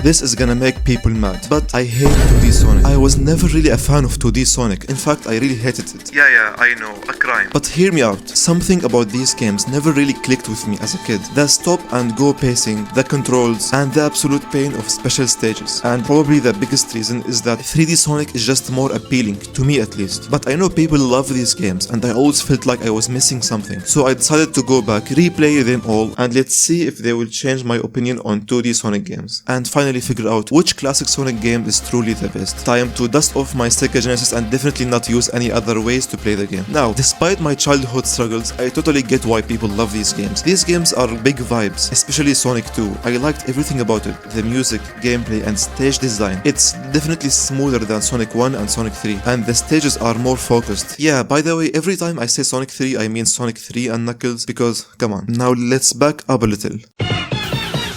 This is gonna make people mad, but I hate 2D Sonic. I was never really a fan of 2D Sonic. In fact, I really hated it. Yeah, I know, a crime. But hear me out. Something about these games never really clicked with me as a kid. The stop and go pacing, the controls, and the absolute pain of special stages. And probably the biggest reason is that 3D Sonic is just more appealing, to me at least. But I know people love these games, and I always felt like I was missing something. So I decided to go back, replay them all, and let's see if they will change my opinion on 2D Sonic games. And finally figure out which classic Sonic game is truly the best. Time to dust off my Sega Genesis and definitely not use any other ways to play the game. Now, despite my childhood struggles, I totally get why people love these games. These games are big vibes, especially Sonic 2. I liked everything about it, the music, gameplay, and stage design. It's definitely smoother than Sonic 1 and Sonic 3, and the stages are more focused. Yeah, by the way, every time I say Sonic 3, I mean Sonic 3 and Knuckles, because, come on. Now let's back up a little.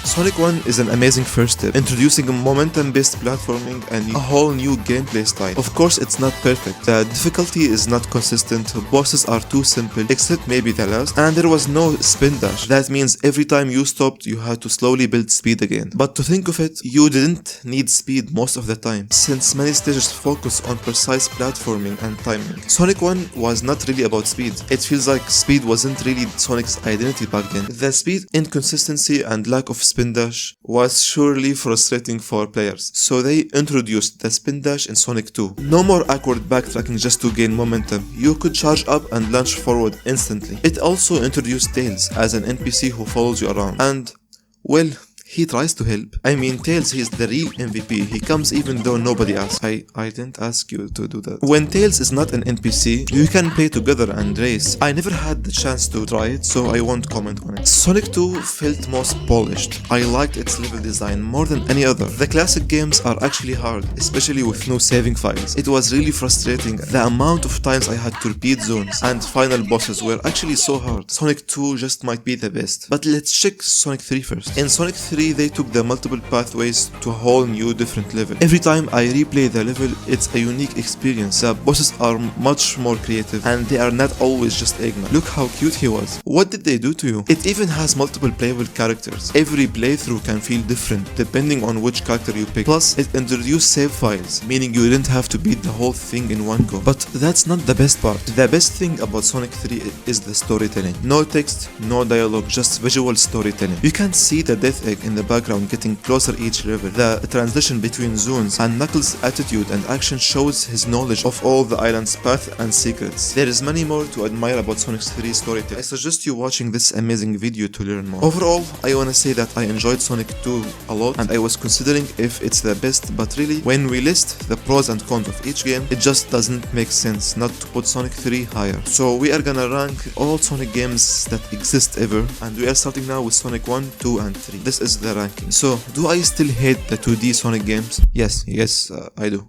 Sonic 1 is an amazing first step, introducing a momentum-based platforming and a whole new gameplay style. Of course, it's not perfect. The difficulty is not consistent, bosses are too simple, except maybe the last, and there was no spin dash. That means every time you stopped, you had to slowly build speed again. But to think of it, you didn't need speed most of the time, since many stages focus on precise platforming and timing. Sonic 1 was not really about speed. It feels like speed wasn't really Sonic's identity back then. The speed, inconsistency, and lack of spin dash was surely frustrating for players, so they introduced the spin dash in Sonic 2. No more awkward backtracking just to gain momentum. You could charge up and launch forward instantly. It also introduced Tails as an NPC who follows you around, and, well, he tries to help. I mean, Tails, he's the real MVP. He comes even though nobody asks. I didn't ask you to do that. When Tails is not an NPC, you can play together and race. I never had the chance to try it, so I won't comment on it. Sonic 2 felt most polished. I liked its level design more than any other. The classic games are actually hard, especially with no saving files. It was really frustrating. The amount of times I had to repeat zones and final bosses were actually so hard. Sonic 2 just might be the best. But let's check Sonic 3 first. In Sonic 3, they took the multiple pathways to a whole new different level. Every time I replay the level, it's a unique experience. The bosses are much more creative and they are not always just Eggman. Look how cute he was. What did they do to you? It even has multiple playable characters. Every playthrough can feel different depending on which character you pick. Plus, it introduced save files, meaning you didn't have to beat the whole thing in one go. But that's not the best part. The best thing about Sonic 3 is the storytelling. No text, no dialogue, just visual storytelling. You can see the Death Egg in the background getting closer each level. The transition between zones and Knuckles' attitude and action shows his knowledge of all the island's path and secrets. There is many more to admire about Sonic 3 storytelling. I suggest you watching this amazing video to learn more. Overall, I wanna say that I enjoyed Sonic 2 a lot and I was considering if it's the best, but really, when we list the pros and cons of each game, it just doesn't make sense not to put Sonic 3 higher. So we are gonna rank all Sonic games that exist ever, and we are starting now with Sonic 1, 2, and 3. This is the ranking. So, do I still hate the 2D Sonic games? Yes, I do.